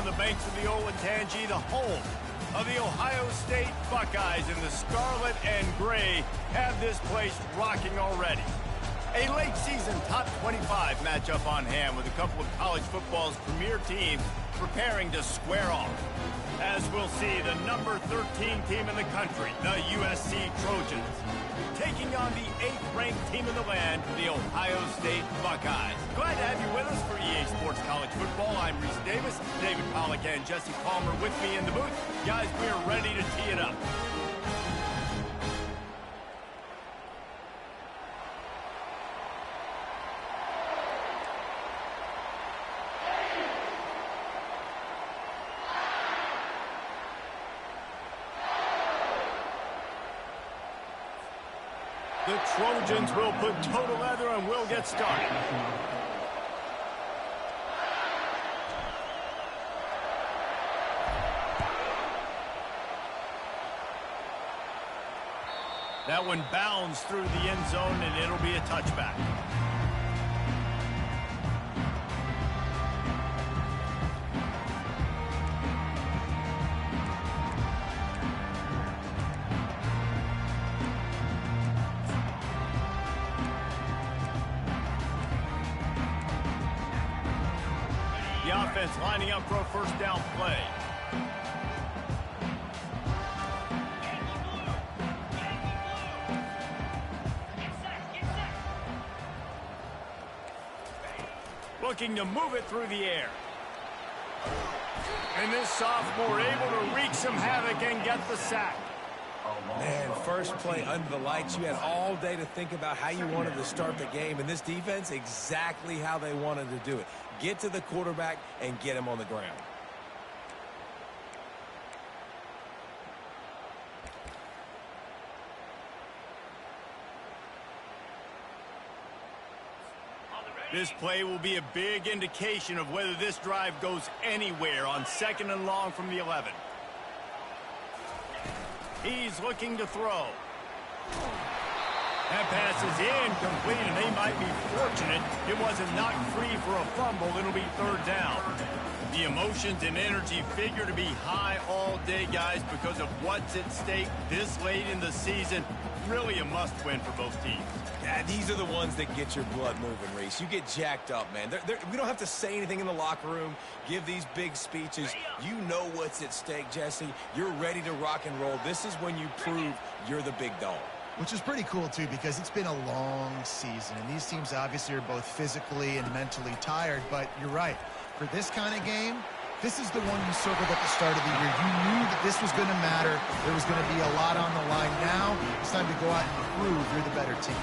on the banks of the Olentangy, the home of the Ohio State Buckeyes, and the scarlet and gray have this place rocking already. A late season top 25 matchup on hand with a couple of college football's premier teams preparing to square off. As we'll see, the number 13 team in the country, the USC Trojans, taking on the 8th ranked team in the land, the Ohio State Buckeyes. Glad to have you with us for EA Sports College Football. I'm Reese Davis, David Pollack and Jesse Palmer with me in the booth. Guys, we are ready to tee it up. The Trojans will put total leather and we'll get started. That one bounds through the end zone and it'll be a touchback. Offense lining up for a first down play. Looking to move it through the air. And this sophomore able to wreak some havoc and get the sack. Man, first play under the lights. You had all day to think about how you wanted to start the game, and this defense, exactly how they wanted to do it. Get to the quarterback and get him on the ground. This play will be a big indication of whether this drive goes anywhere on 2nd and long from the 11. He's looking to throw. That pass is incomplete, and they might be fortunate it wasn't knocked free for a fumble. It'll be 3rd down. The emotions and energy figure to be high all day, guys, because of what's at stake this late in the season. Really a must-win for both teams. Yeah, these are the ones that get your blood moving, Reese. You get jacked up, man. We don't have to say anything in the locker room, give these big speeches. You know what's at stake, Jesse. You're ready to rock and roll. This is when you prove you're the big dog. Which is pretty cool, too, because it's been a long season, and these teams obviously are both physically and mentally tired, but you're right. For this kind of game, this is the one you circled at the start of the year. You knew that this was going to matter. There was going to be a lot on the line. Now it's time to go out and prove you're the better team.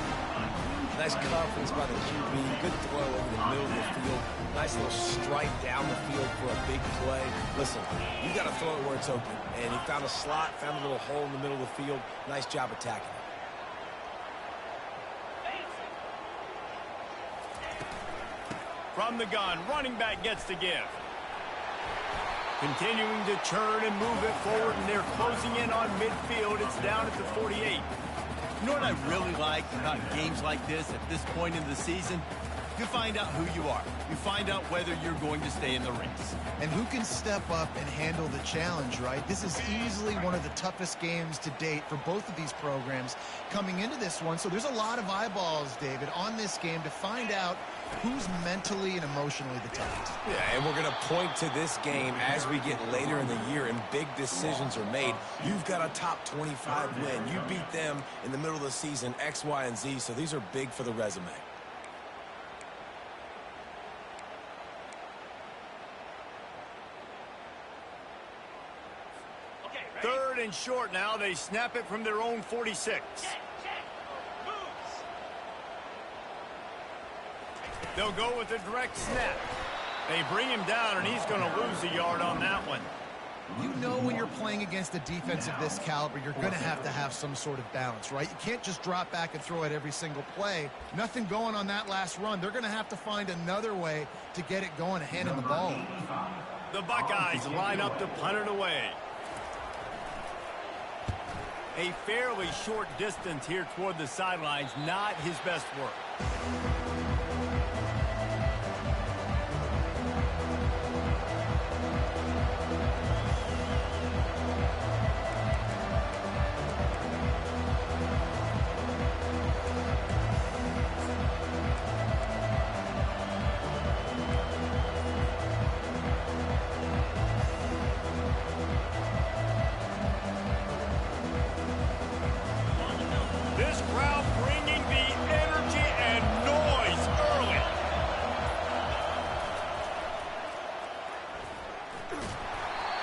Nice confidence by the QB. Good throw over the middle of the field. Nice little strike down the field for a big play. Listen, you got to throw it where it's open. And he found a slot, found a little hole in the middle of the field. Nice job attacking it. From the gun, running back gets the give. Continuing to churn and move it forward, and they're closing in on midfield. It's down at the 48. You know what I really like about games like this at this point in the season? You find out who you are. You find out whether you're going to stay in the race. And who can step up and handle the challenge, right? This is easily one of the toughest games to date for both of these programs coming into this one. So there's a lot of eyeballs, David, on this game to find out who's mentally and emotionally the toughest. Yeah, and we're going to point to this game as we get later in the year and big decisions are made. You've got a top 25 win. You beat them in the middle of the season, X, Y, and Z, so these are big for the resume. 3rd and short now. They snap it from their own 46. They'll go with a direct snap. They bring him down, and he's going to lose a yard on that one. You know when you're playing against a defense of this caliber, you're going to have some sort of balance, right? You can't just drop back and throw it every single play. Nothing going on that last run. They're going to have to find another way to get it going and hand him the ball. The Buckeyes line up to punt it away. A fairly short distance here toward the sidelines, not his best work.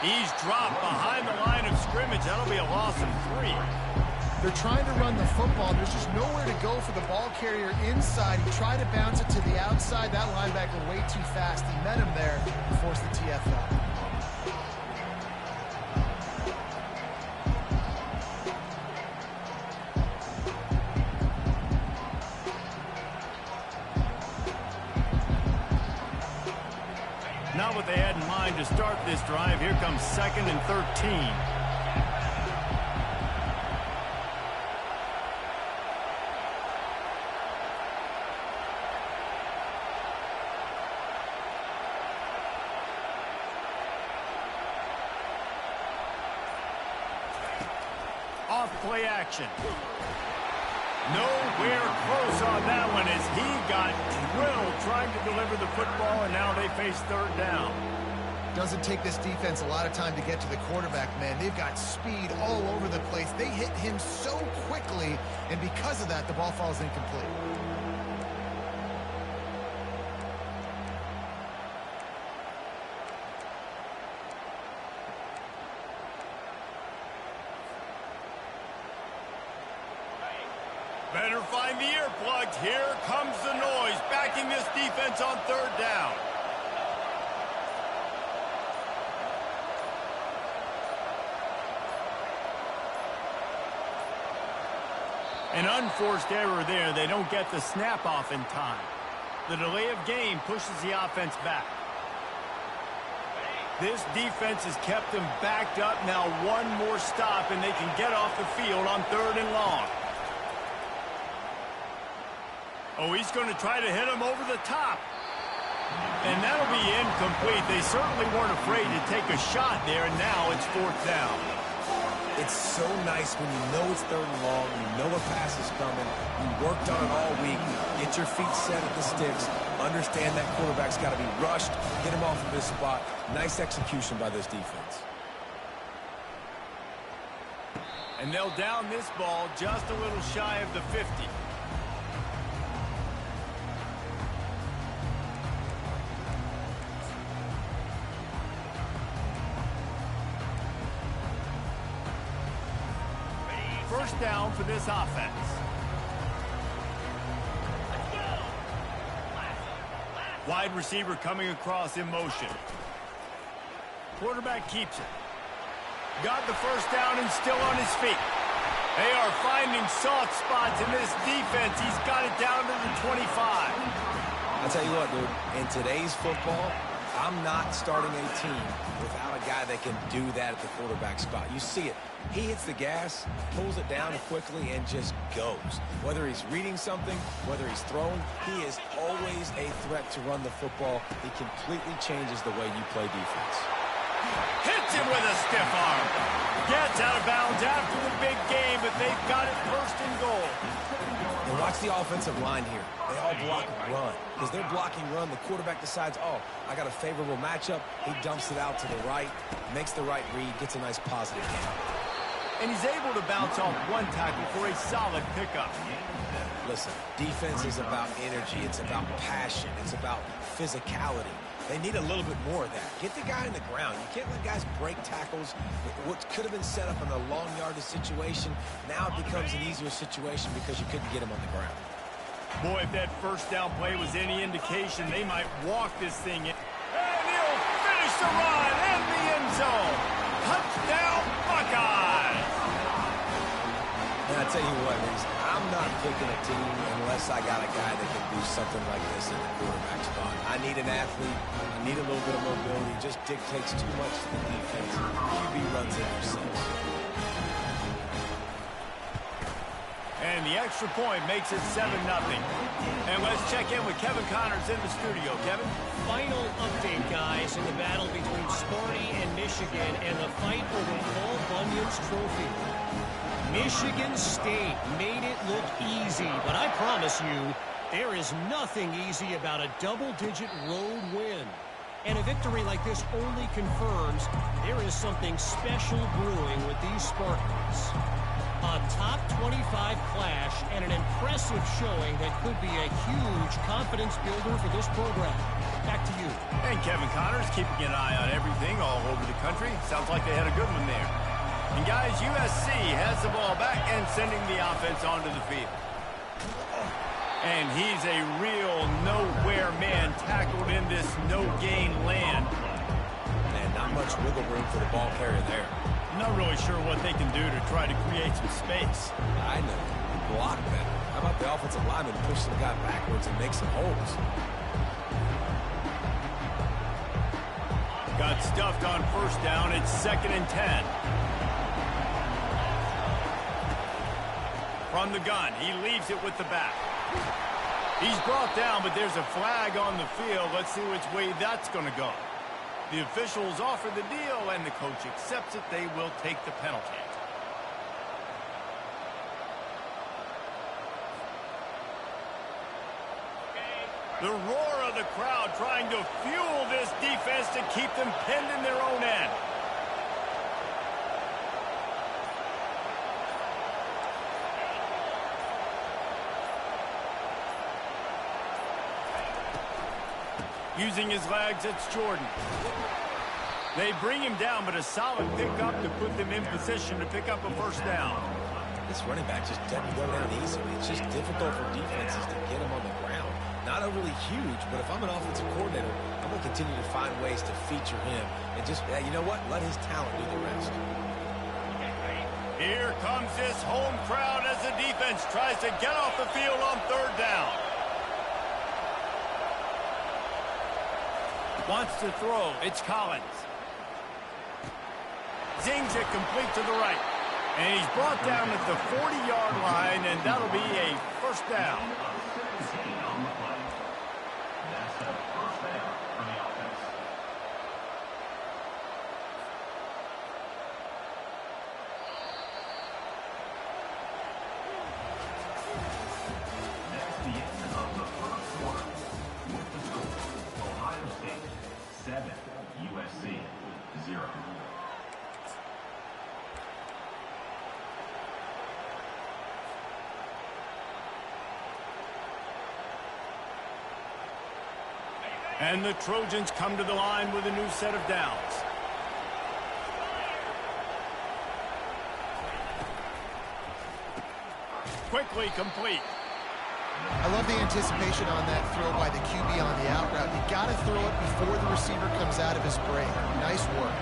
He's dropped behind the line of scrimmage. That'll be a loss of 3. They're trying to run the football. There's just nowhere to go for the ball carrier inside. He tried to bounce it to the outside. That linebacker way too fast. He met him there and forced the TFL. Not what they had in mind to start this drive. Here comes 2nd and 13. Off play action. Nowhere close on that one as he got drilled trying to deliver the football, and now they face 3rd down. Doesn't take this defense a lot of time to get to the quarterback, man. They've got speed all over the place. They hit him so quickly, and because of that, the ball falls incomplete. Better find the earplugs. Here comes the noise, backing this defense on 3rd down. An unforced error there. They don't get the snap off in time. The delay of game pushes the offense back. This defense has kept them backed up. Now one more stop, and they can get off the field on 3rd and long. Oh, he's going to try to hit him over the top. And that'll be incomplete. They certainly weren't afraid to take a shot there, and now it's 4th down. It's so nice when you know it's 3rd and long, you know a pass is coming, you worked on it all week, get your feet set at the sticks, understand that quarterback's got to be rushed, get him off of this spot. Nice execution by this defense. And they'll down this ball just a little shy of the 50. First down for this offense. Wide receiver coming across in motion. Quarterback keeps it. Got the first down and still on his feet. They are finding soft spots in this defense. He's got it down to the 25. I'll tell you what, dude, in today's football, I'm not starting a team without a guy that can do that at the quarterback spot. You see it. He hits the gas, pulls it down quickly, and just goes. Whether he's reading something, whether he's throwing, he is always a threat to run the football. He completely changes the way you play defense. Hits him with a stiff arm. Gets out of bounds after the big game, but they've got it 1st and goal. And watch the offensive line here. They all block run. Because they're blocking run, the quarterback decides, oh, I got a favorable matchup. He dumps it out to the right, makes the right read, gets a nice positive game. And he's able to bounce off one tackle for a solid pickup. Listen, defense is about energy. It's about passion. It's about physicality. They need a little bit more of that. Get the guy in the ground. You can't let guys break tackles. What could have been set up in a long yardage situation, now it becomes an easier situation because you couldn't get him on the ground. Boy, if that first down play was any indication, they might walk this thing in. And he'll finish the run in the end zone. Touchdown, Buckeyes! And I tell you what, Reese, I'm not picking a team unless I got a guy that can do something like this in the quarterback spot. I need an athlete. I need a little bit of mobility. It just dictates too much to the defense. QB runs it themselves. And the extra point makes it 7-0. And let's check in with Kevin Connors in the studio. Kevin? Final update, guys, in the battle between Sparty and Michigan and the fight over Paul Bunyan's trophy. Michigan State made it look easy, but I promise you, there is nothing easy about a double-digit road win. And a victory like this only confirms there is something special brewing with these Spartans. A top 25 clash and an impressive showing that could be a huge confidence builder for this program. back to you. And Kevin Connors keeping an eye on everything all over the country. Sounds like they had a good one there. And guys, USC has the ball back and sending the offense onto the field. And he's a real nowhere man tackled in this no-gain land. And not much wiggle room for the ball carrier there. Not really sure what they can do to try to create some space. I know. Block better. How about the offensive lineman push some guy backwards and make some holes? Got stuffed on first down. It's 2nd and 10. From the gun, he leaves it with the back. He's brought down, but there's a flag on the field. Let's see which way that's going to go. The officials offer the deal, and the coach accepts it. They will take the penalty. The roar of the crowd trying to fuel this defense to keep them pinned in their own end. Using his legs, it's Jordan. They bring him down, but a solid pickup to put them in position to pick up a first down. This running back just doesn't go down easily. It's just difficult for defenses to get him on the ground. Not overly huge, but if I'm an offensive coordinator, I'm going to continue to find ways to feature him and just, you know what, let his talent do the rest. Here comes this home crowd as the defense tries to get off the field on 3rd down. Wants to throw. It's Collins. Zings it complete to the right. And he's brought down at the 40-yard line, and that'll be a first down. USC 0. And the Trojans come to the line with a new set of downs. Quickly complete. I love the anticipation on that throw by the QB on the out route. You got to throw it before the receiver comes out of his break. Nice work.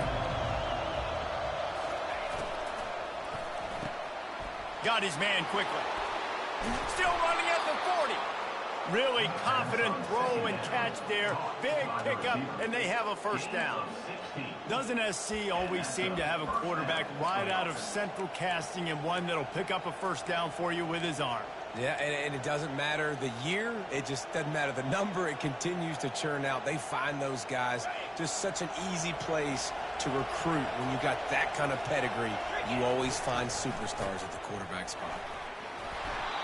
Got his man quickly. Still running at the 40. Really confident throw and catch there. Big pickup, and they have a first down. Doesn't SC always seem to have a quarterback right out of central casting and one that'll pick up a first down for you with his arm? Yeah, and it doesn't matter the year. It just doesn't matter the number. It continues to churn out. They find those guys. Just such an easy place to recruit. When you got that kind of pedigree, you always find superstars at the quarterback spot.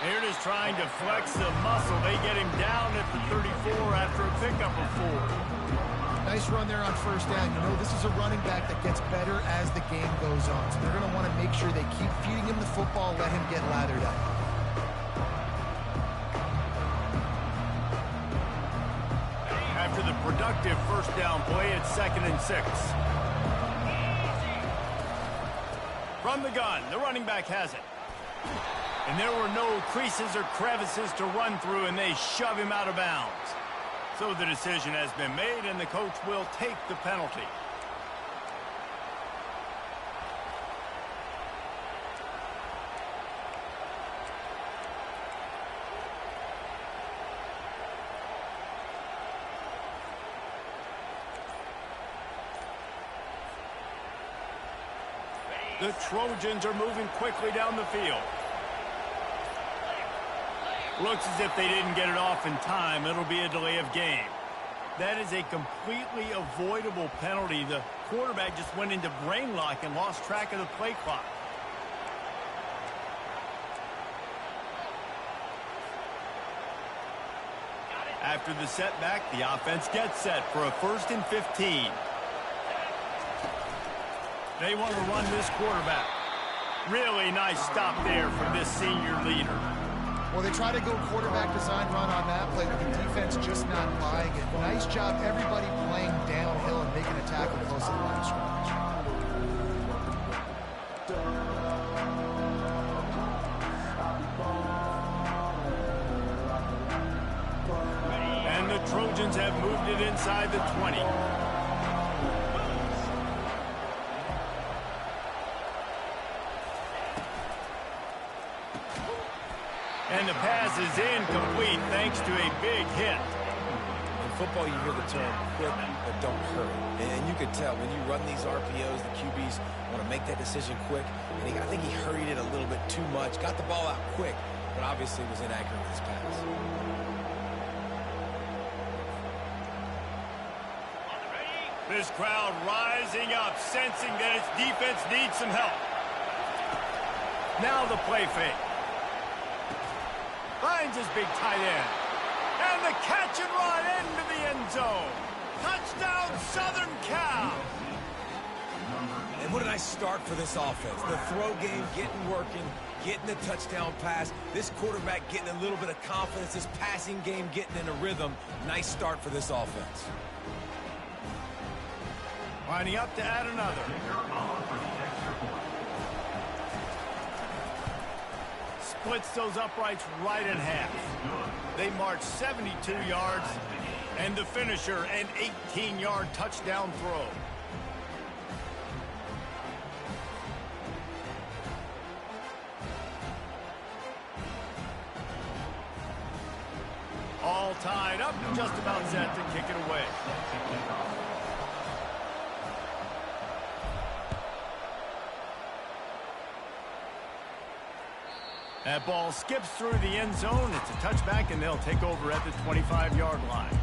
Here it is trying to flex the muscle. They get him down at the 34 after a pickup of 4. Nice run there on first down. You know, this is a running back that gets better as the game goes on. So they're going to want to make sure they keep feeding him the football, let him get lathered up. After the productive first down play, it's 2nd and 6. From the gun, the running back has it. And there were no creases or crevices to run through, and they shove him out of bounds. So the decision has been made, and the coach will take the penalty. The Trojans are moving quickly down the field. Looks as if they didn't get it off in time. It'll be a delay of game. That is a completely avoidable penalty. The quarterback just went into brain lock and lost track of the play clock. After the setback, the offense gets set for a 1st and 15. They want to run this quarterback. Really nice stop there from this senior leader. Well, they try to go quarterback design run on that play, but the defense just not buying it. Nice job, everybody playing downhill and making a tackle close to the line of scrimmage. And the Trojans have moved it inside the 20. And the pass is incomplete thanks to a big hit. In football, you hear the term quick but don't hurry. And you can tell when you run these RPOs, the QBs want to make that decision quick. And I think he hurried it a little bit too much. Got the ball out quick, but obviously was inaccurate with his pass. This crowd rising up, sensing that its defense needs some help. Now the play fake. Finds his big tight end. And the catch and run into the end zone. Touchdown, Southern Cal. And what a nice start for this offense. The throw game getting working, getting the touchdown pass. This quarterback getting a little bit of confidence. This passing game getting in a rhythm. Nice start for this offense. Lining up to add another. Splits those uprights right in half. They march 72 yards, and the finisher, an 18-yard touchdown throw. All tied up, just about set to kick it away. That ball skips through the end zone. It's a touchback, and they'll take over at the 25-yard line.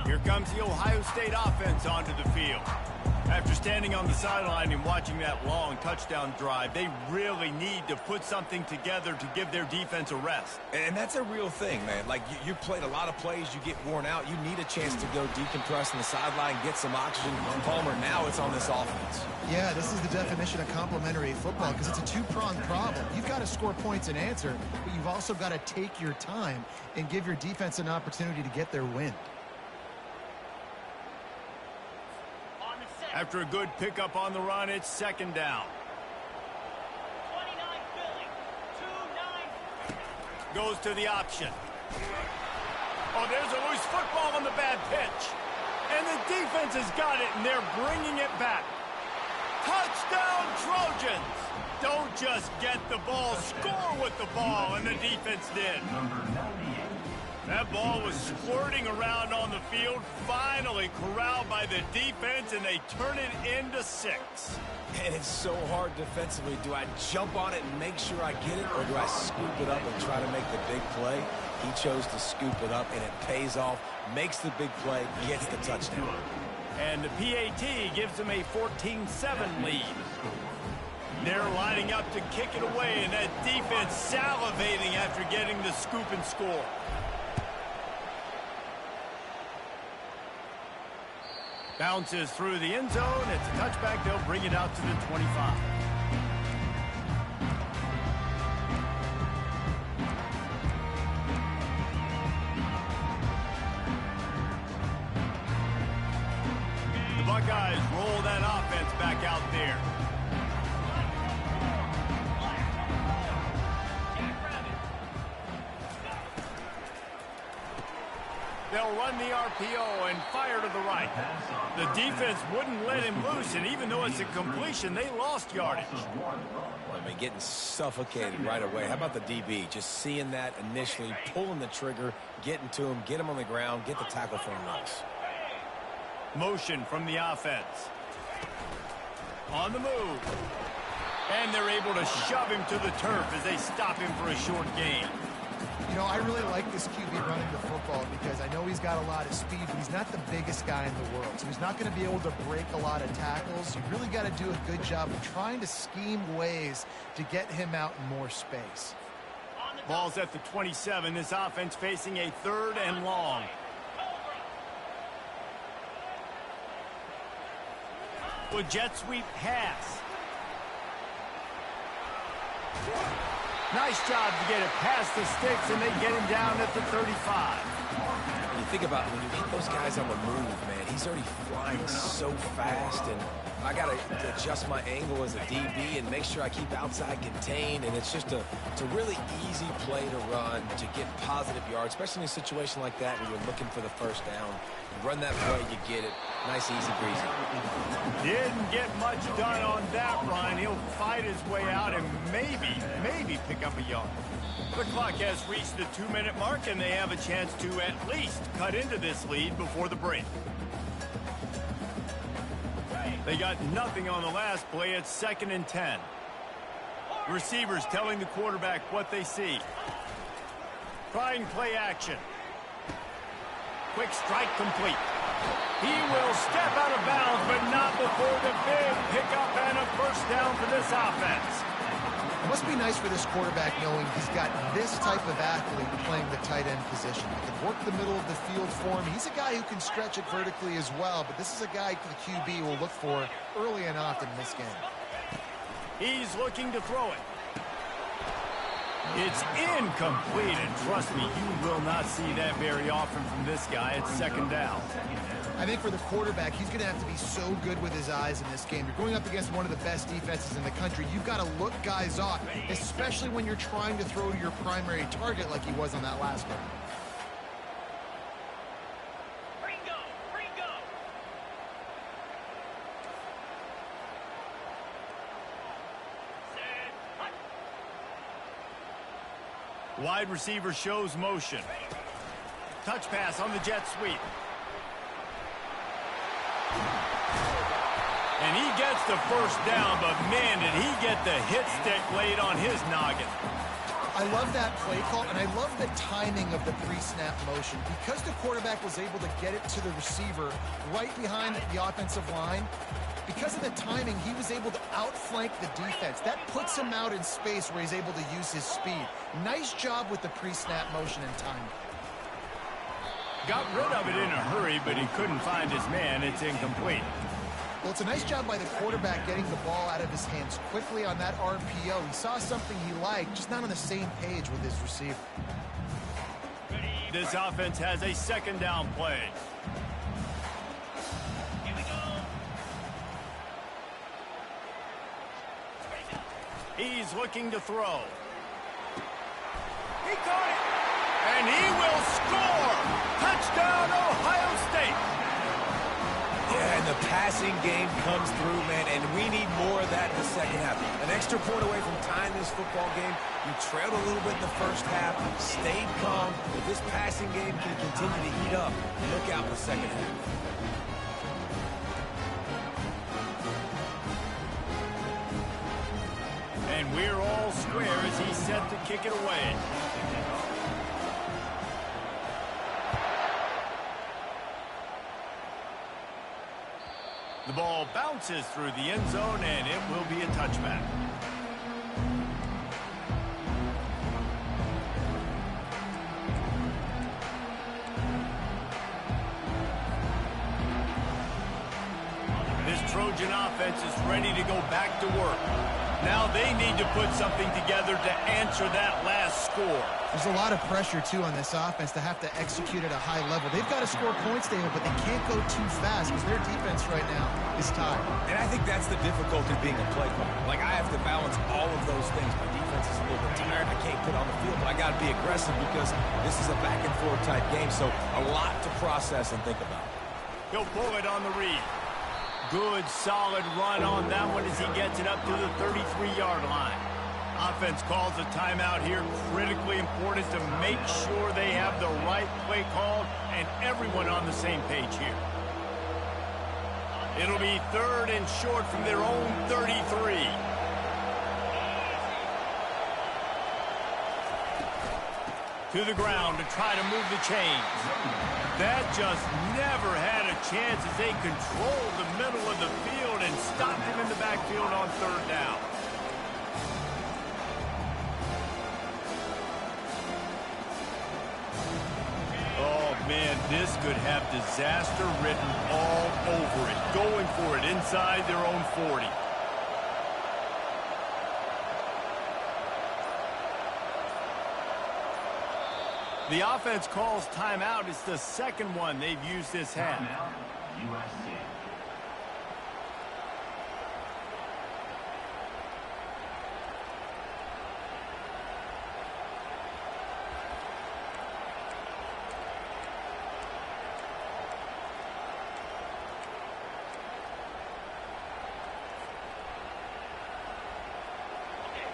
Here comes the Ohio State offense onto the field. After standing on the sideline and watching that long touchdown drive, they really need to put something together to give their defense a rest. And that's a real thing, man. Like, you played a lot of plays, you get worn out. You need a chance to go decompress on the sideline, get some oxygen. Palmer, now it's on this offense. Yeah, this is the definition of complementary football because it's a two-pronged problem. You've got to score points and answer, but you've also got to take your time and give your defense an opportunity to get their win. After a good pickup on the run, it's second down. 29 Philly, 2-9. Goes to the option. Oh, there's a loose football on the bad pitch. And the defense has got it, and they're bringing it back. Touchdown, Trojans! Don't just get the ball, score with the ball, and the defense did. That ball was squirting around on the field, finally corralled by the defense, and they turn it into 6. And it's so hard defensively. Do I jump on it and make sure I get it, or do I scoop it up and try to make the big play? He chose to scoop it up, and it pays off, makes the big play, gets the touchdown. And the PAT gives them a 14-7 lead. They're lining up to kick it away, and that defense salivating after getting the scoop and score. Bounces through the end zone. It's a touchback. They'll bring it out to the 25. The Buckeyes roll that offense back out there. They'll run the RPO and fire to the right. The defense wouldn't let him loose, and even though it's a completion, they lost yardage. I mean, getting suffocated right away. How about the DB? Just seeing that initially, pulling the trigger, getting to him, get him on the ground, get the tackle for a loss. Motion from the offense. On the move. And they're able to shove him to the turf as they stop him for a short gain. You know, I really like this QB running the football because I know he's got a lot of speed, but he's not the biggest guy in the world. So he's not going to be able to break a lot of tackles. You really got to do a good job of trying to scheme ways to get him out in more space. Ball's at the 27. This offense facing a 3rd and long. With jet sweep pass. Nice job to get it past the sticks, and they get him down at the 35. When you think about when you get those guys on the move, man, he's already flying so fast, and I got to adjust my angle as a DB and make sure I keep outside contained, and it's a really easy play to run to get positive yards, especially in a situation like that when you're looking for the first down. You run that play, you get it. Nice, easy breezy. Didn't get much done on that run. He'll fight his way out and maybe pick up a yard. The clock has reached the 2-minute mark, and they have a chance to at least cut into this lead before the break. They got nothing on the last play. It's 2nd and 10. Receivers telling the quarterback what they see. Trying play action. Quick strike complete. He will step out of bounds, but not before the big pickup and a first down for this offense. It must be nice for this quarterback knowing he's got this type of athlete playing the tight end position. He can work the middle of the field for him. He's a guy who can stretch it vertically as well, but this is a guy the QB will look for early and often in this game. He's looking to throw it. It's incomplete, and trust me, you will not see that very often from this guy. It's 2nd down. I think for the quarterback, he's going to have to be so good with his eyes in this game. You're going up against one of the best defenses in the country. You've got to look guys off, especially when you're trying to throw to your primary target like he was on that last one. Wide receiver shows motion. Touch pass on the jet sweep. And he gets the first down, but man, did he get the hit stick laid on his noggin. I love that play call, and I love the timing of the pre-snap motion. Because the quarterback was able to get it to the receiver right behind the offensive line, because of the timing, he was able to outflank the defense. That puts him out in space where he's able to use his speed. Nice job with the pre-snap motion and timing. Got rid of it in a hurry, but he couldn't find his man. It's incomplete. Well, it's a nice job by the quarterback getting the ball out of his hands quickly on that RPO. He saw something he liked, just not on the same page with his receiver. This offense has a 2nd down play. He's looking to throw. He caught it. And he will score. Touchdown, Ohio State. Yeah, and the passing game comes through, man, and we need more of that in the second half. An extra point away from tying this football game. You trailed a little bit in the first half, stayed calm. If this passing game can continue to heat up, look out in the second half. And we're all square as he's set to kick it away. The ball bounces through the end zone, and it will be a touchback. This Trojan offense is ready to go back to work. Now they need to put something together to answer that last score. There's a lot of pressure, too, on this offense to have to execute at a high level. They've got to score points, David, but they can't go too fast because their defense right now is tired. And I think that's the difficulty being a play caller. Like, I have to balance all of those things. My defense is a little bit tired. I can't put on the field, but I got to be aggressive because this is a back-and-forth type game, so a lot to process and think about. He'll pull it on the read. Good, solid run on that one as he gets it up to the 33-yard line. Offense calls a timeout here. Critically important to make sure they have the right play called and everyone on the same page here. It'll be 3rd and short from their own 33. To the ground to try to move the chains. That just never had a chance as they controlled the middle of the field and stopped him in the backfield on third down. Oh, man, this could have disaster written all over it. Going for it inside their own 40. The offense calls timeout. It's the second one they've used this half. USC.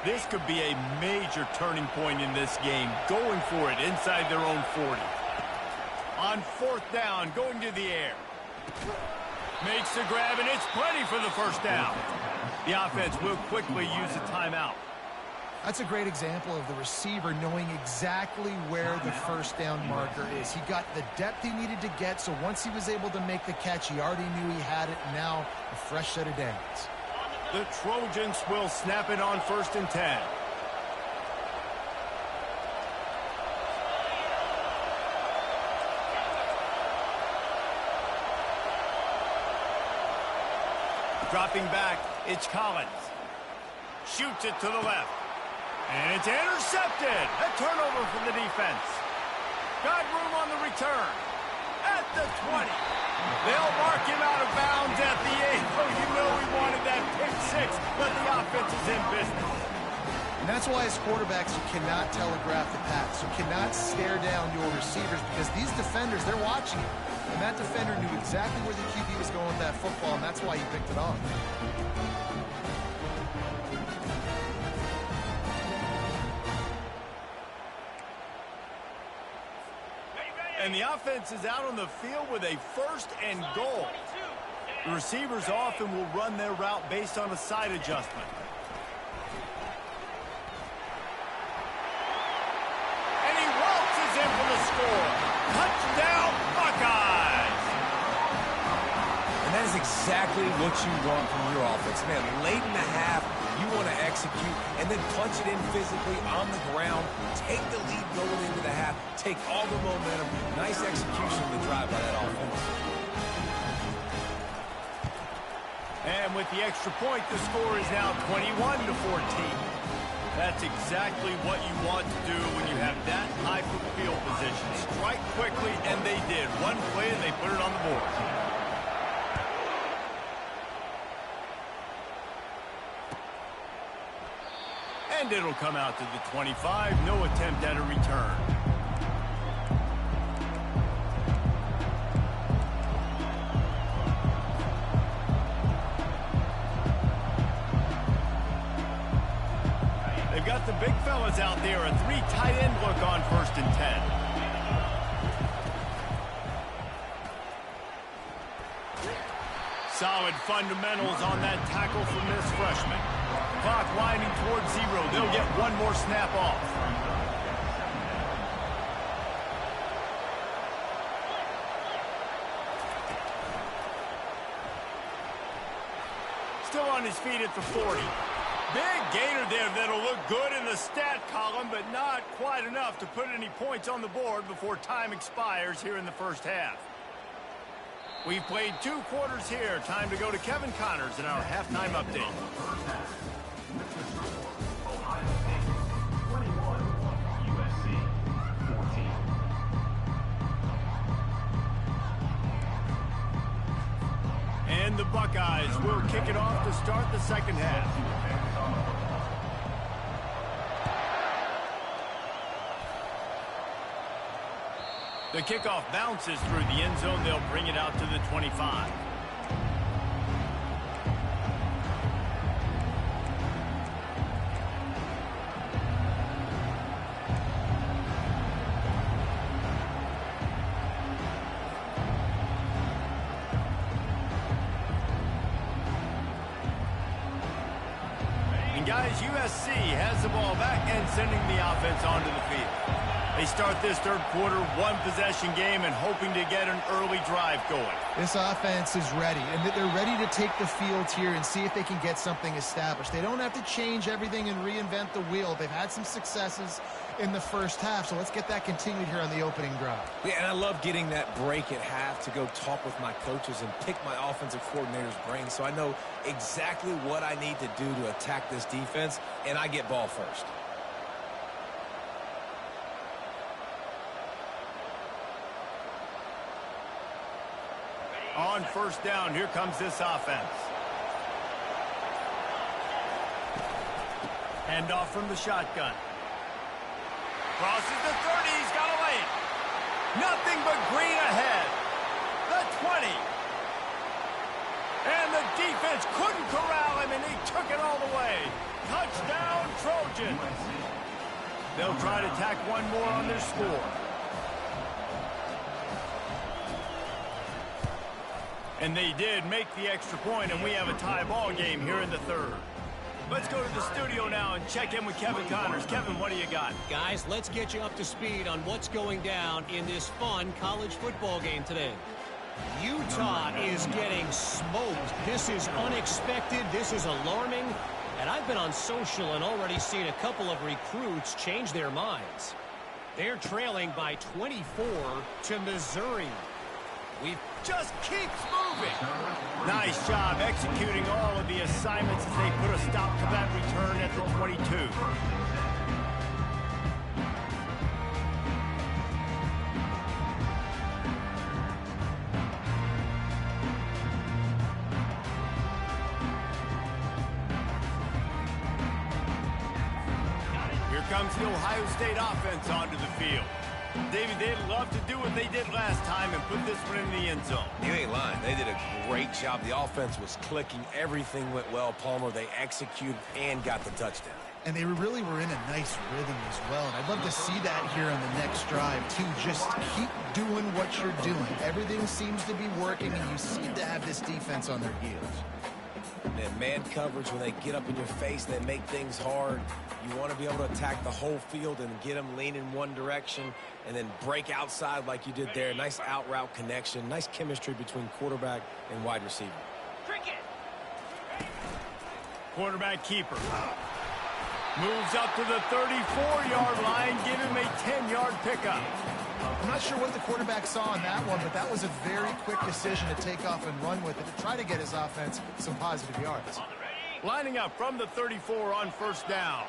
This could be a major turning point in this game. Going for it inside their own 40. On fourth down, going to the air. Makes the grab, and it's plenty for the first down. The offense will quickly use a timeout. That's a great example of the receiver knowing exactly where the first down marker is. He got the depth he needed to get, so once he was able to make the catch, he already knew he had it. Now, a fresh set of downs. The Trojans will snap it on 1st and 10. Dropping back, it's Collins. Shoots it to the left. And it's intercepted. A turnover for the defense. Got room on the return. At the 20. They'll mark him out of bounds at the 8. Oh, you know he wanted that pick 6, but the offense is in business. And that's why as quarterbacks, you cannot telegraph the pass. You cannot stare down your receivers because these defenders, they're watching you. And that defender knew exactly where the QB was going with that football, and that's why he picked it off. And the offense is out on the field with a 1st and goal. The receivers often will run their route based on a side adjustment. And he waltzes in for the score. Touchdown, Buckeyes! And that is exactly what you want from your offense. Man, late in the half, you want to execute and then punch it in physically on the ground. Take the lead going into the half. Take all the momentum. Nice execution of the drive by that offense. And with the extra point, the score is now 21-14. That's exactly what you want to do when you have that type of field position. Strike quickly, and they did. One play, and they put it on the board. And it'll come out to the 25. No attempt at a return. They've got the big fellas out there. A 3 tight end look on 1st and 10. Solid fundamentals on that tackle from this freshman. Clock winding towards 0. They'll get one more snap off. Still on his feet at the 40. Big gainer there that'll look good in the stat column, but not quite enough to put any points on the board before time expires here in the first half. We've played 2 quarters here. Time to go to Kevin Connors in our halftime update. Ohio State 21, USC 14. And the Buckeyes will kick it off to start the second half. The kickoff bounces through the end zone. They'll bring it out to the 25. And guys, USC has the ball back and sending the offense onto the field. They start this third quarter, one-possession game, and hoping to get an early drive going. This offense is ready, and they're ready to take the field here and see if they can get something established. They don't have to change everything and reinvent the wheel. They've had some successes in the first half, so let's get that continued here on the opening drive. Yeah, and I love getting that break at half to go talk with my coaches and pick my offensive coordinator's brain so I know exactly what I need to do to attack this defense, and I get ball first. On first down, here comes this offense. Hand off from the shotgun. Crosses the 30, he's got a lane. Nothing but green ahead. The 20. And the defense couldn't corral him, and he took it all the way. Touchdown, Trojan. They'll try to tack one more on their score. And they did make the extra point, and we have a tie ball game here in the third. Let's go to the studio now and check in with Kevin Connors. Kevin, what do you got? Guys, let's get you up to speed on what's going down in this fun college football game today. Utah is getting smoked. This is unexpected. This is alarming. And I've been on social and already seen a couple of recruits change their minds. They're trailing by 24 to Missouri. We just keeps moving. Nice job executing all of the assignments as they put a stop to that return at the 22. Here comes the Ohio State offense onto the field. David, they'd love to do what they did last time and put this one in the end zone. You ain't lying. They did a great job. The offense was clicking. Everything went well, Palmer. They executed and got the touchdown. And they really were in a nice rhythm as well. And I'd love to see that here on the next drive, too. Just keep doing what you're doing. Everything seems to be working, and you seem to have this defense on their heels. And man coverage, when they get up in your face, they make things hard. You want to be able to attack the whole field and get them lean in one direction and then break outside like you did there. Nice out route connection. Nice chemistry between quarterback and wide receiver. Quarterback keeper. Moves up to the 34-yard line. Give him a 10-yard pickup. I'm not sure what the quarterback saw on that one, but that was a very quick decision to take off and run with it to try to get his offense some positive yards. Lining up from the 34 on first down.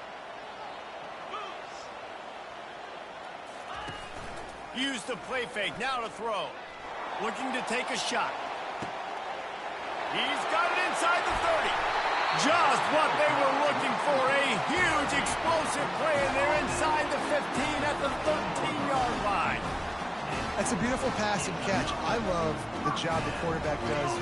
Use the play fake, now to throw. Looking to take a shot. He's got it inside the 30. Just what they were looking for, a huge explosive play, and they're inside the 15 at the 13-yard line. That's a beautiful pass and catch. I love the job the quarterback does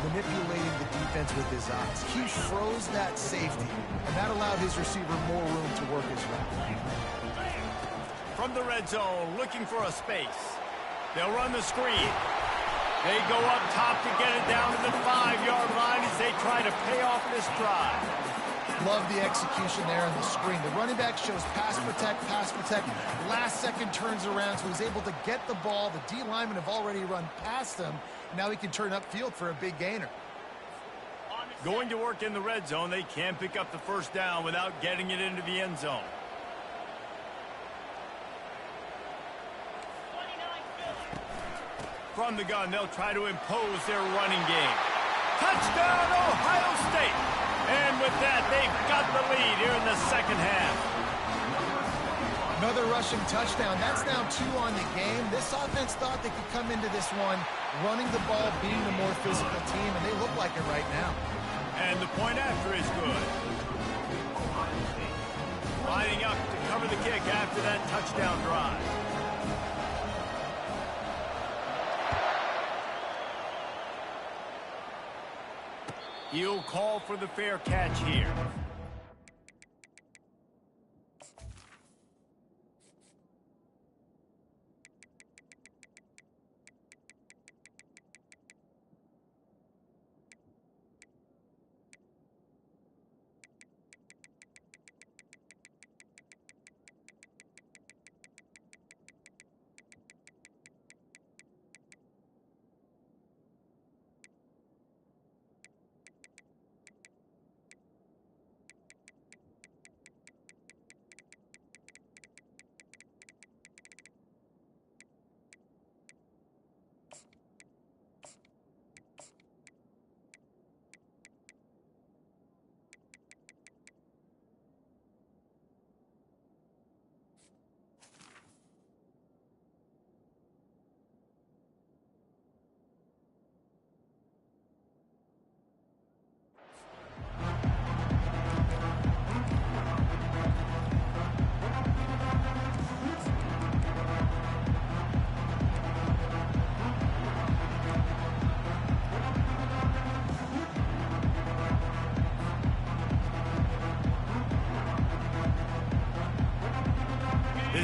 manipulating the defense with his eyes. He froze that safety, and that allowed his receiver more room to work his route. From the red zone, looking for a space. They'll run the screen. They go up top to get it down to the 5-yard line as they try to pay off this drive. Love the execution there on the screen. The running back shows pass protect, last second turns around, so he's able to get the ball. The D linemen have already run past him. Now he can turn upfield for a big gainer. Going to work in the red zone, they can't pick up the first down without getting it into the end zone. From the gun, they'll try to impose their running game. Touchdown, Ohio State! And with that, they've got the lead here in the second half. Another rushing touchdown. That's now 2 on the game. This offense thought they could come into this one running the ball, being the more physical team, and they look like it right now. And the point after is good. Lining up to cover the kick after that touchdown drive. He'll call for the fair catch here.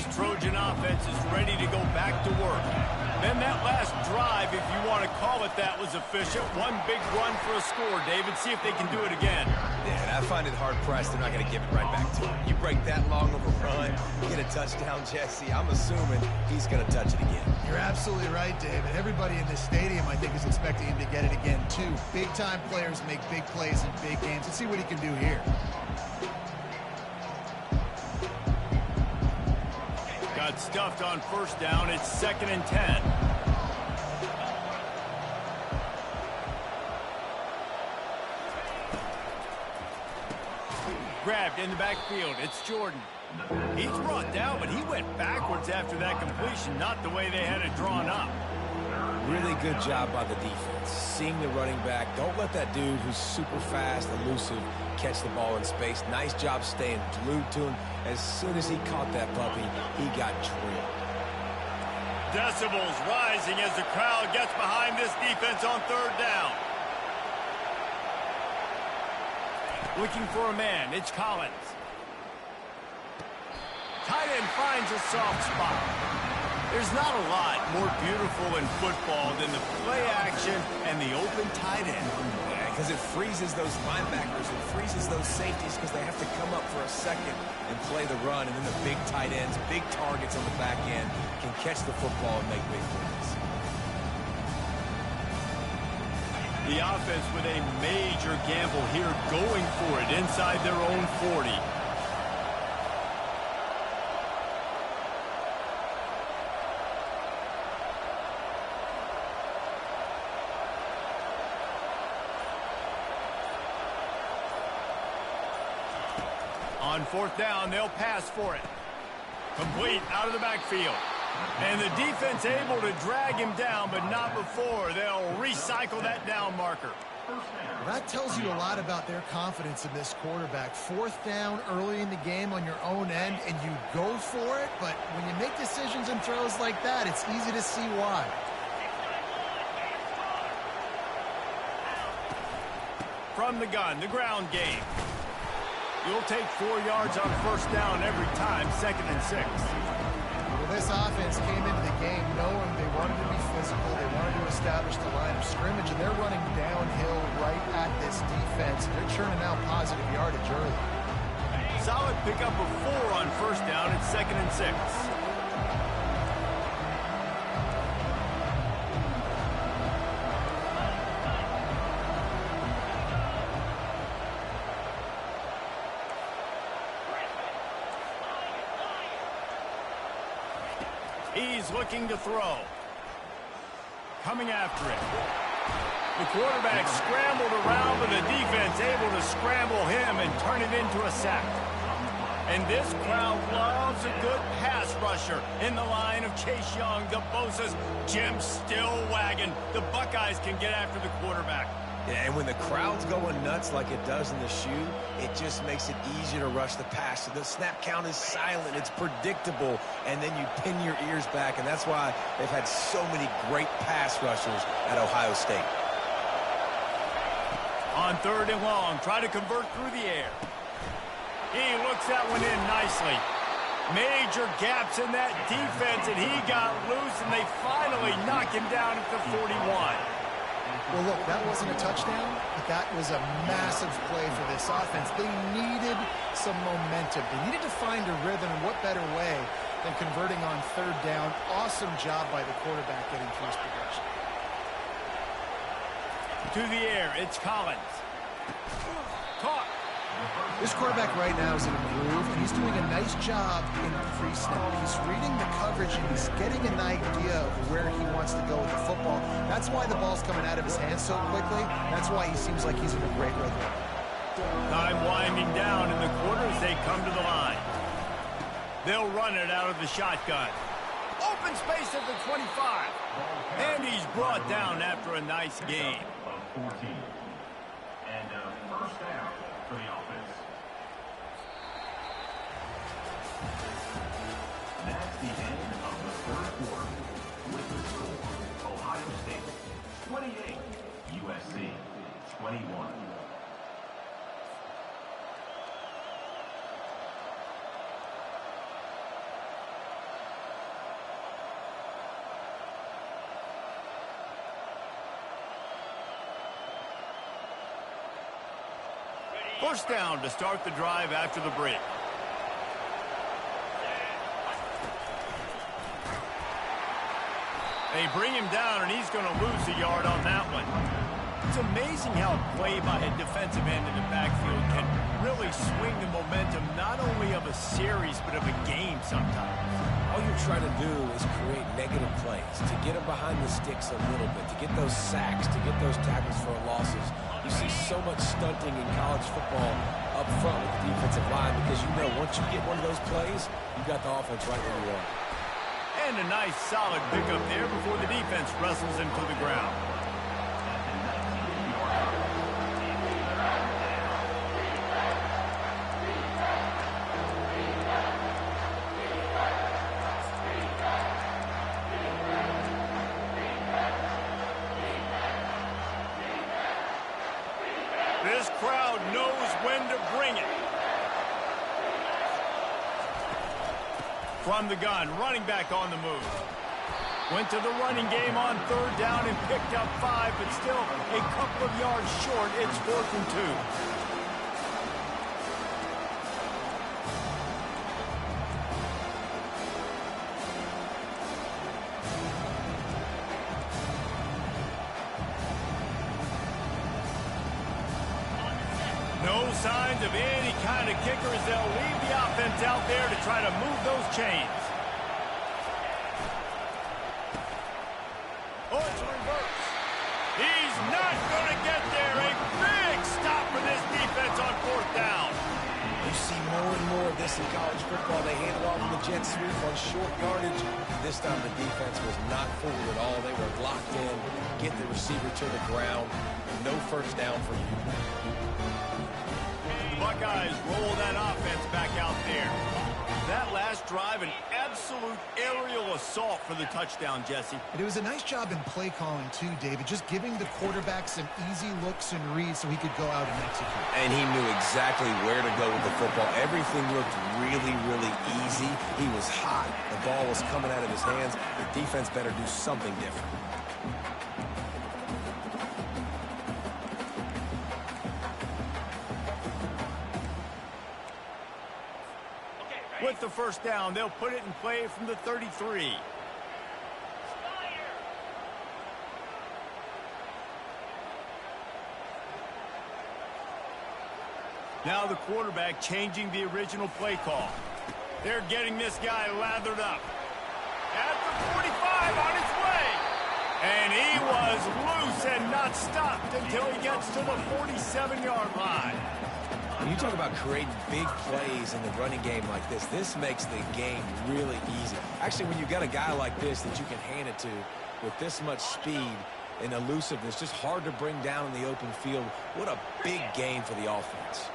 This Trojan offense is ready to go back to work. Then that last drive, if you want to call it that, was efficient. One big run for a score, David. See if they can do it again. Yeah, and I find it hard-pressed they're not going to give it right back to him. You break that long of a run, get a touchdown, Jesse, I'm assuming he's going to touch it again. You're absolutely right, David. Everybody in this stadium, I think, is expecting him to get it again, too. Big-time players make big plays in big games. Let's see what he can do here. Got stuffed on first down. It's 2nd and 10. Grabbed in the backfield. It's Jordan. He's brought down, but he went backwards after that completion, not the way they had it drawn up. Really good job by the defense. Seeing the running back. Don't let that dude who's super fast, elusive, catch the ball in space. Nice job staying glued to him. As soon as he caught that puppy, he got drilled. Decibels rising as the crowd gets behind this defense on 3rd down. Looking for a man. It's Collins. Tight end finds a soft spot. There's not a lot more beautiful in football than the play action and the open tight end. Yeah, because it freezes those linebackers. It freezes those safeties because they have to come up for a second and play the run. And then the big tight ends, big targets on the back end can catch the football and make big plays. The offense with a major gamble here, going for it inside their own 40. On 4th down, they'll pass for it. Complete out of the backfield. And the defense able to drag him down, but not before. They'll recycle that down marker. Well, that tells you a lot about their confidence in this quarterback. 4th down early in the game on your own end, and you go for it. But when you make decisions and throws like that, it's easy to see why. From the gun, the ground game. You'll take 4 yards on 1st down every time, 2nd and 6. Well, this offense came into the game knowing they wanted to be physical, they wanted to establish the line of scrimmage, and they're running downhill right at this defense. They're churning out positive yardage early. Solid pickup of 4 on 1st down. It's 2nd and 6. He's looking to throw. Coming after it. The quarterback scrambled around, but the defense able to scramble him and turn it into a sack. And this crowd loves a good pass rusher in the line of Chase Young, the Bosa's, Jim still wagging. The Buckeyes can get after the quarterback. Yeah, and when the crowd's going nuts like it does in the shoe, it just makes it easier to rush the pass. So the snap count is silent, it's predictable, and then you pin your ears back, and that's why they've had so many great pass rushers at Ohio State. On 3rd and long, try to convert through the air. He looks that one in nicely. Major gaps in that defense, and he got loose, and they finally knock him down at the 41. Well, look, that wasn't a touchdown, but that was a massive play for this offense. They needed some momentum. They needed to find a rhythm, and what better way than converting on 3rd down. Awesome job by the quarterback getting through his progression. To the air, it's Collins. Caught. This quarterback right now is in a groove, and he's doing a nice job in the pre-snap. He's reading the coverage, and he's getting an idea of where he wants to go with the football. That's why the ball's coming out of his hands so quickly. That's why he seems like he's in a great rhythm. Time winding down in the quarter as they come to the line. They'll run it out of the shotgun. Open space at the 25. And he's brought down after a nice gain. Of 14. And 1st down for the offense. That's the end of the 3rd quarter. With the score, Ohio State 28, USC 21. First down to start the drive after the break. They bring him down, and he's going to lose a yard on that one. It's amazing how a play by a defensive end in the backfield can really swing the momentum not only of a series but of a game sometimes. All you're trying to do is create negative plays, to get them behind the sticks a little bit, to get those sacks, to get those tackles for losses. You see so much stunting in college football up front with the defensive line because you know once you get one of those plays, you got the offense right where you are. And a nice solid pickup there before the defense wrestles him to the ground. This crowd knows when to bring it. From the gun, running back on the move. Went to the running game on third down and picked up 5, but still a couple of yards short. It's 4th and 2. No signs of any kind of kicker as they'll leave the offense out there to try to move those chains. Oh, it's a reverse. He's not going to get there. A big stop for this defense on 4th down. You see more and more of this in college football. They hand it off in the jet sweep on short yardage. This time the defense was not fooled at all. They were locked in, get the receiver to the ground. No first down for you. The Buckeyes roll that offense back out there. That last drive, an absolute aerial assault for the touchdown, Jesse. And it was a nice job in play calling too, David, just giving the quarterback some easy looks and reads so he could go out and execute. And he knew exactly where to go with the football. Everything looked really, really easy. He was hot. The ball was coming out of his hands. The defense better do something different. With the first down, they'll put it in play from the 33. Now the quarterback changing the original play call. They're getting this guy lathered up. At the 45 on his way. And he was loose and not stopped until he gets to the 47-yard line. When you talk about creating big plays in the running game like this makes the game really easy. Actually, when you've got a guy like this that you can hand it to with this much speed and elusiveness, just hard to bring down in the open field, what a big gain for the offense.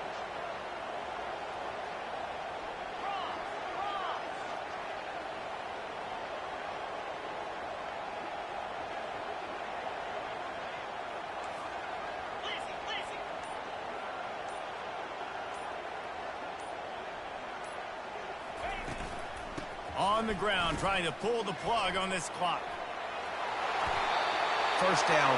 On the ground, trying to pull the plug on this clock. First down,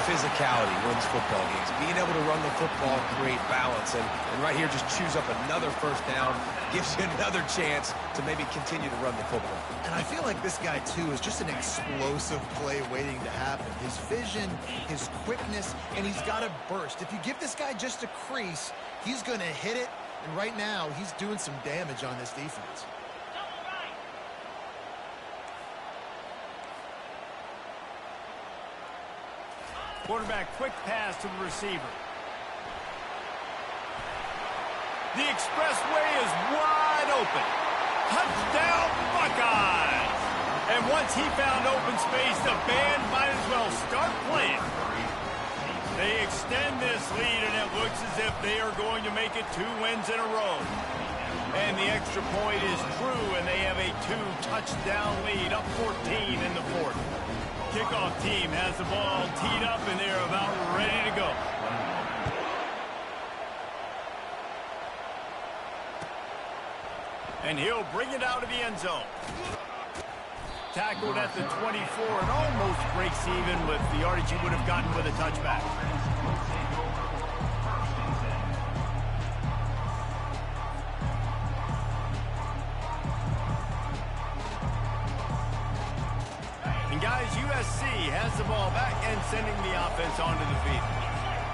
physicality wins football games. Being able to run the football, create balance, and right here just choose up another first down, gives you another chance to maybe continue to run the football. And I feel like this guy, too, is just an explosive play waiting to happen. His vision, his quickness, and he's got a burst. If you give this guy just a crease, he's going to hit it, and right now he's doing some damage on this defense. Quarterback quick pass to the receiver. The expressway is wide open. Touchdown Buckeyes! And once he found open space, the band might as well start playing. They extend this lead, and it looks as if they are going to make it 2 wins in a row. And the extra point is true, and they have a 2-touchdown lead, up 14 in the 4th. Kickoff team has the ball teed up, and they're about ready to go. And he'll bring it out of the end zone. Tackled at the 24 and almost breaks even with the yardage he would have gotten with a touchback. ball back and sending the offense onto the field.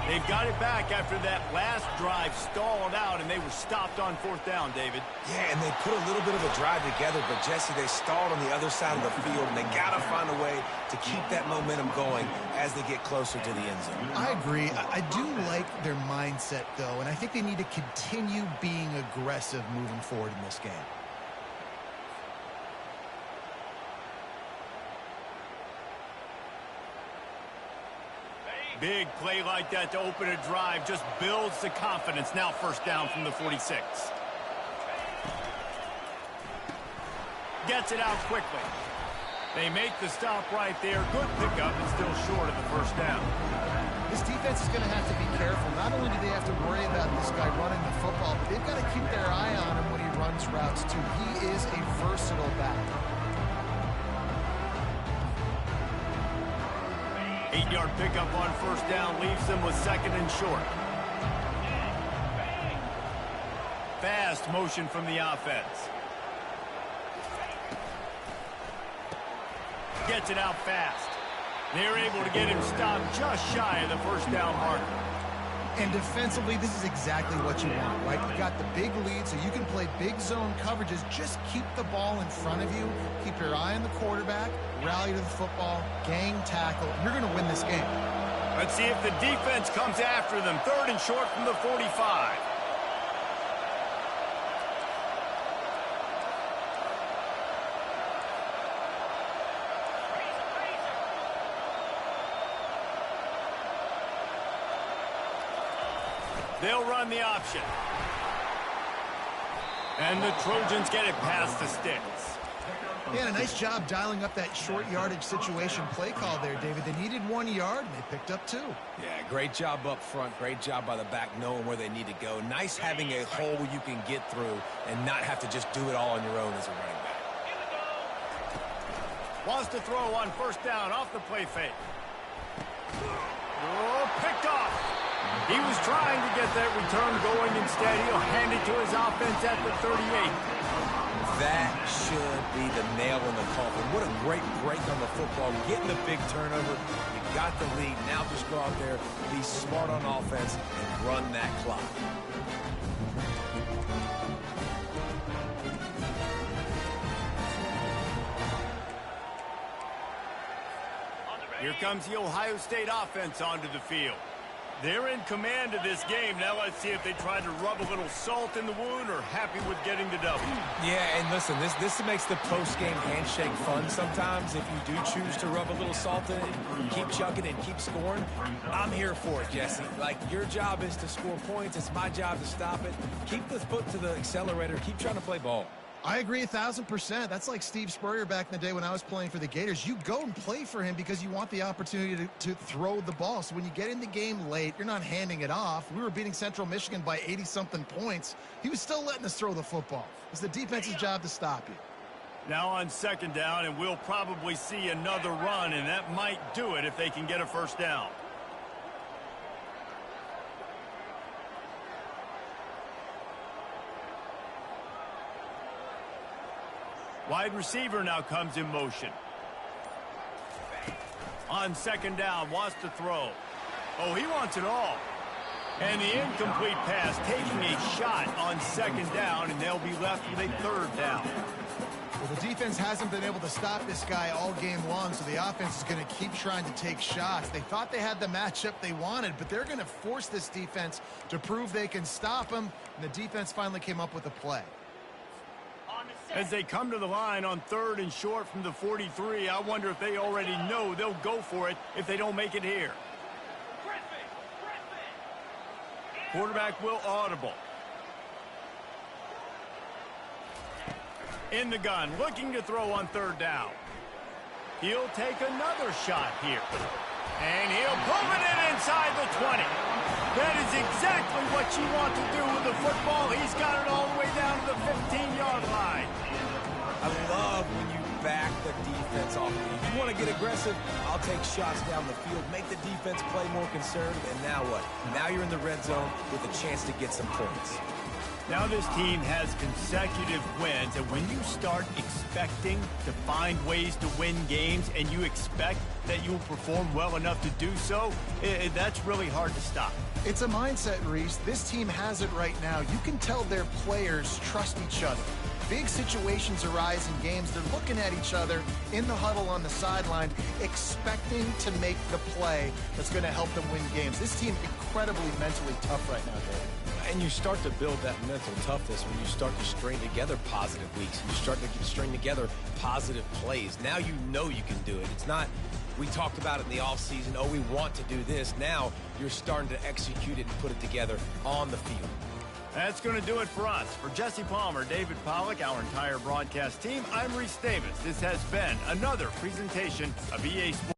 They've got it back after that last drive stalled out, and they were stopped on 4th down, David. Yeah, and they put a little bit of a drive together, but, Jesse, they stalled on the other side of the field, and they got to find a way to keep that momentum going as they get closer to the end zone. I agree. I do like their mindset, though, and I think they need to continue being aggressive moving forward in this game. Big play like that to open a drive just builds the confidence. Now 1st down from the 46. Gets it out quickly. They make the stop right there. Good pickup and still short of the 1st down. This defense is going to have to be careful. Not only do they have to worry about this guy running the football, but they've got to keep their eye on him when he runs routes, too. He is a versatile back. 8-yard pickup on 1st down leaves them with 2nd and short. Fast motion from the offense. Gets it out fast. They're able to get him stopped just shy of the 1st down marker. And defensively, this is exactly what you want, right? You got the big lead, so you can play big zone coverages. Just keep the ball in front of you. Keep your eye on the quarterback. Rally to the football. Gang tackle. You're going to win this game. Let's see if the defense comes after them. 3rd and short from the 45. They'll run the option. And the Trojans get it past the sticks. Yeah, a nice job dialing up that short yardage situation play call there, David. They needed 1 yard, and they picked up 2. Yeah, great job up front. Great job by the back knowing where they need to go. Nice having a hole you can get through and not have to just do it all on your own as a running back. Wants to throw on 1st down off the play fake. Oh, picked off. He was trying to get that return going. Instead, he'll hand it to his offense at the 38. That should be the nail in the coffin. What a great break on the football. Getting the big turnover. You got the lead. Now just go out there, be smart on offense, and run that clock. Here comes the Ohio State offense onto the field. They're in command of this game. Now let's see if they try to rub a little salt in the wound or happy with getting the W. Yeah, and listen, this makes the post-game handshake fun sometimes. If you do choose to rub a little salt in it, keep chugging and keep scoring, I'm here for it, Jesse. Like, your job is to score points. It's my job to stop it. Keep the foot to the accelerator. Keep trying to play ball. I agree 1,000%. That's like Steve Spurrier back in the day when I was playing for the Gators. You go and play for him because you want the opportunity to throw the ball. So when you get in the game late, you're not handing it off. We were beating Central Michigan by 80-something points. He was still letting us throw the football. It's the defense's job to stop you. Now on 2nd down, and we'll probably see another run, and that might do it if they can get a 1st down. Wide receiver now comes in motion. On 2nd down, wants to throw. Oh, he wants it all. And the incomplete pass, taking a shot on 2nd down, and they'll be left with a 3rd down. Well, the defense hasn't been able to stop this guy all game long, so the offense is going to keep trying to take shots. They thought they had the matchup they wanted, but they're going to force this defense to prove they can stop him, and the defense finally came up with a play. As they come to the line on 3rd and short from the 43, I wonder if they already know they'll go for it if they don't make it here. Quarterback will audible. In the gun, looking to throw on 3rd down. He'll take another shot here. And he'll pull it in inside the 20. That is exactly what you want to do with the football. He's got it all the way down to the 15-yard line. I love when you back the defense off. If you want to get aggressive, I'll take shots down the field, make the defense play more conservative, and now what? Now you're in the red zone with a chance to get some points. Now this team has consecutive wins, and when you start expecting to find ways to win games and you expect that you'll perform well enough to do so, that's really hard to stop. It's a mindset, Reese. This team has it right now. You can tell their players trust each other. Big situations arise in games. They're looking at each other in the huddle on the sideline, expecting to make the play that's going to help them win games. This team incredibly mentally tough right now, Dave. And you start to build that mental toughness when you start to string together positive weeks. You start to string together positive plays. Now you know you can do it. It's not, we talked about it in the offseason, oh, we want to do this. Now you're starting to execute it and put it together on the field. That's going to do it for us. For Jesse Palmer, David Pollack, our entire broadcast team, I'm Reese Davis. This has been another presentation of EA Sports.